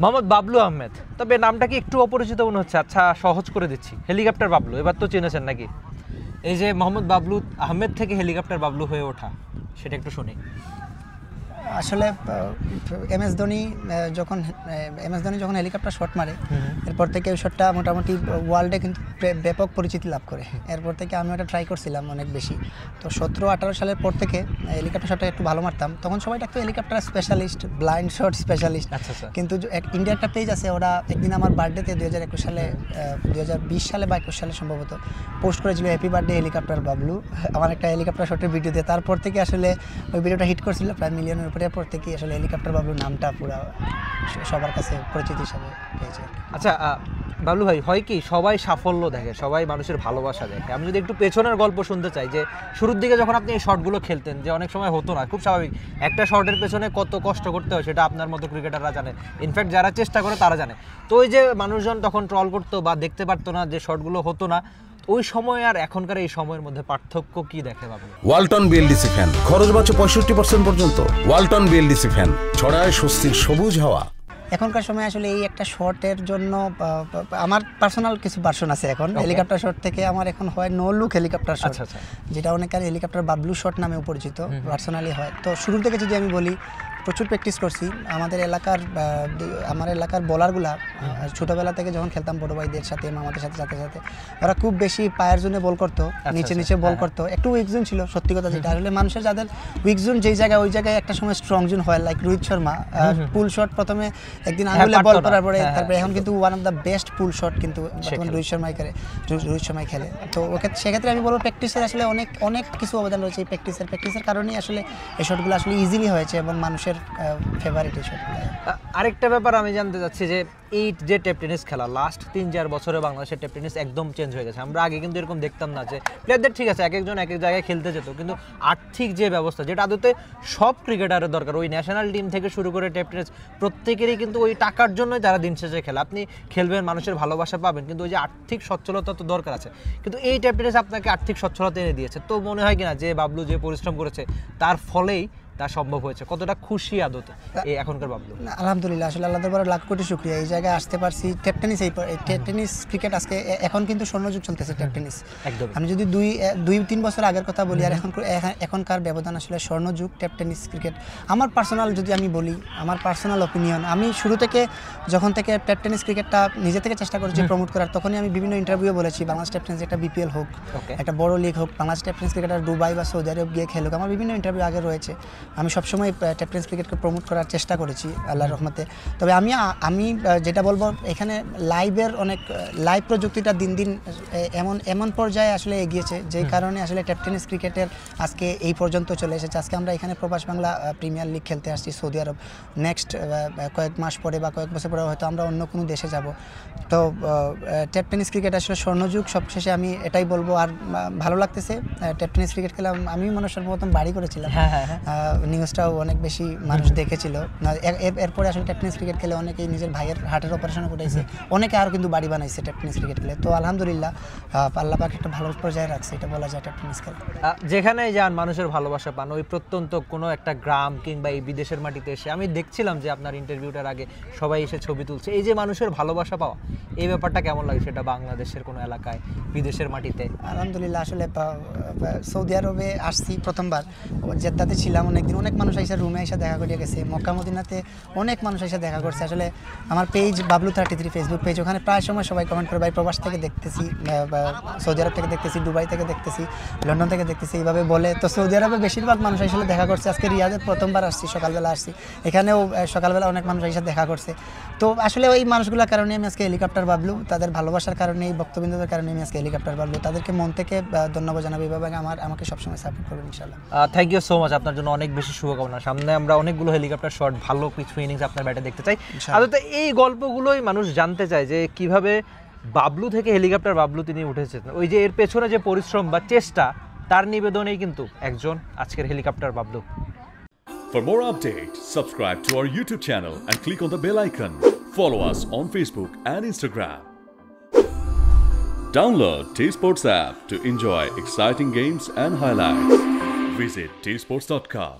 মোহাম্মদ বাবলু আহমেদ, তবে নামটা কি একটু অপরিচিত মনে হচ্ছে। আচ্ছা, সহজ করে দিচ্ছি, হেলিকপ্টার বাবলু এবার তো চিনেছেন নাকি? এই যে মোহাম্মদ বাবলু আহমেদ থেকে হেলিকপ্টার বাবলু হয়ে ওঠা, সেটা একটু শুনি। আসলে এমএস ধোনি যখন হেলিকপ্টার শট মারে, এরপর থেকে ওই শটটা মোটামুটি ওয়ার্ল্ডে কিন্তু ব্যাপক পরিচিতি লাভ করে। এরপর থেকে আমি ওটা ট্রাই করছিলাম অনেক বেশি। তো 17-18 সালের পর থেকে হেলিকপ্টার শটটা একটু ভালো মারতাম। তখন সবাই ডাকতো helicopter specialist, blind shot specialist. কিন্তু ইন্ডিয়ার একটা পেজ আছে, ওরা একদিন আমার বার্থডেতে 2021 সালে 2020 সালে বা 21 সালে সম্ভবত পোস্ট করেছিল হ্যাপি বার্থডে হেলিকপ্টার বাবলু, আমার একটা হেলিকপ্টার শটের ভিডিওতে। তারপর থেকে আসলে ওই ভিডিওটা হিট করছিল প্রায় মিলিয়নের উপরে। পর থেকে আসলে হেলিকপ্টার বাবলু নামটা পুরো সবার কাছে পরিচিত হিসাবে পেয়েছে। আচ্ছা বাবলু ভাই, হয় কি সবাই সাফল্য দেখে, সবাই মানুষের ভালোবাসা দেখে। আমি যদি একটু পেছনের গল্প শুনতে চাই, যে শুরুর দিকে যখন আপনি এই শটগুলো খেলতেন, যে অনেক সময় হতো না, খুব স্বাভাবিক, একটা শটের পেছনে কত কষ্ট করতে হয় সেটা আপনার মতো ক্রিকেটাররা জানে, ইনফ্যাক্ট যারা চেষ্টা করে তারা জানে। তো ওই যে মানুষজন তখন ট্রল করতো বা দেখতে পারতো না, যে শটগুলো হতো না, ওই সময় আর এখনকার এই সময়ের মধ্যে পার্থক্য কি দেখে বাবলু? ওয়ালটন বিএলডিসি ফ্যান, খরচ বাঁচে 65% পর্যন্ত। ওয়ালটন বিএলডিসি ফ্যান ছড়ায় স্বস্তির সবুজ হাওয়া। এখনকার সময় আসলে এই একটা শটের জন্য আমার পার্সোনাল কিছু ভার্সন আছে। এখন হেলিকপ্টার শট থেকে আমার এখন হয় নো লুক হেলিকপ্টার শট, যেটা অনেকের হেলিকপ্টার বাবলু শট নামেও পরিচিত পার্সোনালি হয়। তো শুরুর থেকে যদি আমি বলি, প্রচুর প্র্যাকটিস করছি। আমার এলাকার বোলারগুলা ছোটোবেলা থেকে যখন খেলতাম বড় ভাইদের সাথে, মামাদের সাথে ওরা খুব বেশি পায়ের জোনে বল করতো, নিচে বল করতো। একটু উইক জোন ছিল, সত্যি কথা যেটা। আসলে মানুষের যাদের উইক জোন যেই জায়গায়, ওই জায়গায় একটা সময় স্ট্রং জোন হয়। লাইক রোহিত শর্মা পুল শট প্রথমে একদিন আঙুলে বল করার পরে, তারপরে এখন কিন্তু one of the best pool shot কিন্তু রোহিত শর্মাই খেলে। তো সেক্ষেত্রে আমি বলবো প্র্যাকটিসের আসলে অনেক কিছু অবদান রয়েছে। প্র্যাকটিসের কারণেই আসলে এই শটগুলো আসলে ইজিলি হয়েছে এবং মানুষের ফেভারিট এই শট। আরেকটা ব্যাপার আমি জানতে চাচ্ছি, যে এই যে টেপ টেনিস খেলা লাস্ট 3-4 বছরে বাংলাদেশের টেপ টেনিস একদম চেঞ্জ হয়ে গেছে। আমরা আগে কিন্তু এরকম দেখতাম না যে প্লেয়ারদের, ঠিক আছে, এক একজন এক এক জায়গায় খেলতে যেত, কিন্তু আর্থিক যে ব্যবস্থা, যেটা আদতে সব ক্রিকেটারের দরকার, ওই ন্যাশনাল টিম থেকে শুরু করে টেপ টেনিস প্রত্যেকেরই কিন্তু ওই টাকার জন্য যারা দিন শেষে খেলে, আপনি খেলবেন, মানুষের ভালোবাসা পাবেন, কিন্তু ওই যে আর্থিক সচ্ছলতা তো দরকার আছে। কিন্তু এই টেপ টেনিস আপনাকে আর্থিক সচ্ছলতা এনে দিয়েছে। তো মনে হয় কিনা যে বাবলু যে পরিশ্রম করেছে তার ফলেই তা সম্ভব হয়েছে? কতটা খুশি আদতে এই এখনকার বাবলু? আলহামদুলিল্লাহ, আসলে আল্লাহ দরবারে লাখ কোটি শুকরিয়া, এই জায়গায় আসতে পারছি। টেপ টেনিস ক্রিকেট আজকে এখন কিন্তু স্বর্ণযুগ চলতেছে টেপ টেনিস। আমি যদি 2-3 বছর আগের কথা বলি আর এখনকার ব্যবধান আসলে স্বর্ণযুগ টেপ টেনিস ক্রিকেট। আমার পার্সোনাল যদি আমি বলি, আমার পার্সোনাল অপিনিয়ন, আমি শুরু থেকে যখন থেকে টেপ টেনিস ক্রিকেটটা নিজে থেকে চেষ্টা করেছি প্রমোট করার, তখনই আমি বিভিন্ন ইন্টারভিউ বলেছি বাংলাদেশ টেপ টেনিস একটা বিপিএল হোক, একটা বড় লিগ হোক, Bangladesh tape tennis cricketer Dubai বা সৌদি আরব গিয়ে খেলুক। আমার বিভিন্ন ইন্টারভিউ আগে রয়েছে। আমি সবসময় টেপ টেনিস ক্রিকেটকে প্রমোট করার চেষ্টা করেছি আল্লাহর রহমতে। তবে আমি যেটা বলবো, এখানে লাইভ প্রযুক্তিটা দিন দিন এমন পর্যায়ে আসলে এগিয়েছে, যে কারণে আসলে টেপ টেনিস ক্রিকেটের আজকে এই পর্যন্ত চলে এসেছে। আজকে আমরা এখানে প্রবাস বাংলা প্রিমিয়ার লিগ খেলতে আসছি সৌদি আরব। নেক্সট কয়েক মাস পরে বা কয়েক বছর পরে হয়তো আমরা অন্য কোনো দেশে যাব। তো টেপ টেনিস ক্রিকেট আসলে স্বর্ণযুগ। সবশেষে আমি এটাই বলবো। আর ভালো লাগতেছে টেপ টেনিস ক্রিকেট খেলে। আমি মনে সর্বপ্রথম বাড়ি করেছিলাম, নিউজটাও অনেক বেশি মানুষ দেখেছিল। এরপরে আসলে টেপ টেনিস ক্রিকেট খেলে অনেকেই নিজের ভাইয়ের হার্টের অপারেশন করেছে, অনেকে আরও কিন্তু বাড়ি বানাইছে টেপ টেনিস ক্রিকেট খেলে। তো আলহামদুলিল্লাহ, আল্লাহ পাক একটা ভালো পর্যায়ে রাখছে, এটা বলা যায় টেপ টেনিস খেলা। যেখানে যান মানুষের ভালোবাসা পান, ওই প্রত্যন্ত কোনো একটা গ্রাম কিংবা এই বিদেশের মাটিতে এসে, আমি দেখছিলাম যে আপনার ইন্টারভিউটার আগে সবাই এসে ছবি তুলছে, এই যে মানুষের ভালোবাসা পাওয়া, এই ব্যাপারটা কেমন লাগে সেটা বাংলাদেশের কোনো এলাকায়, বিদেশের মাটিতে? আলহামদুলিল্লাহ, আসলে সৌদি আরবে আসছি প্রথমবার, জেদ্দাতে ছিলাম অনেকদিন। অনেক মানুষ এসে রুমে এসে দেখা করে গেছে। মক্কা মদিনাতে অনেক মানুষ এসে দেখা করছে। আসলে আমার পেজ বাবলু33 ফেসবুক পেজ, ওখানে প্রায় সময় সবাই কমেন্ট করে, ভাই প্রবাস থেকে দেখতেছি, সৌদি আরব থেকে দেখতেছি, দুবাই থেকে দেখতেছি, লন্ডন থেকে দেখতেছি, এইভাবে বলে। তো সৌদি আরবে বেশিরভাগ মানুষ আসলে দেখা করছে। আজকে রিয়াদে প্রথমবার আসছি, সকালবেলা আসছি, এখানেও সকালবেলা অনেক মানুষ এসে দেখা করছে। তো আসলে ওই মানুষগুলোর কারণে আমি আজকে হেলিকপ্টার বাবলু, তাদের ভালোবাসার কারণে, এই বক্তব্যদের কারণে আমি আজকে হেলিকপ্টার বাবলু। তাদেরকে মন থেকে ধন্যবাদ জানাবো, এইভাবে আমাকে সবসময় সাপোর্ট করবেন ইনশাআল্লাহ। থ্যাংক ইউ সো মাচ, আপনার জন্য অনেক বেশি শুভকামনা। সামনে আমরা অনেকগুলো হেলিকপ্টার শট, ভালো কিছু ইনিংস আপনার ব্যাটে দেখতে চাই। আদতে এই গল্পগুলোই মানুষ জানতে চায়, যে কিভাবে বাবলু থেকে হেলিকপ্টার বাবলু তিনি উঠেছেন। ওই যে এর পেছনে যে পরিশ্রম বা চেষ্টা, তার নিবেদনেই কিন্তু একজন আজকের helicopter Bablu. For more updates, subscribe to our YouTube channel and click on the bell icon. Follow us on Facebook and Instagram. Download T-Sports app to enjoy exciting games and highlights. Visit tsports.com.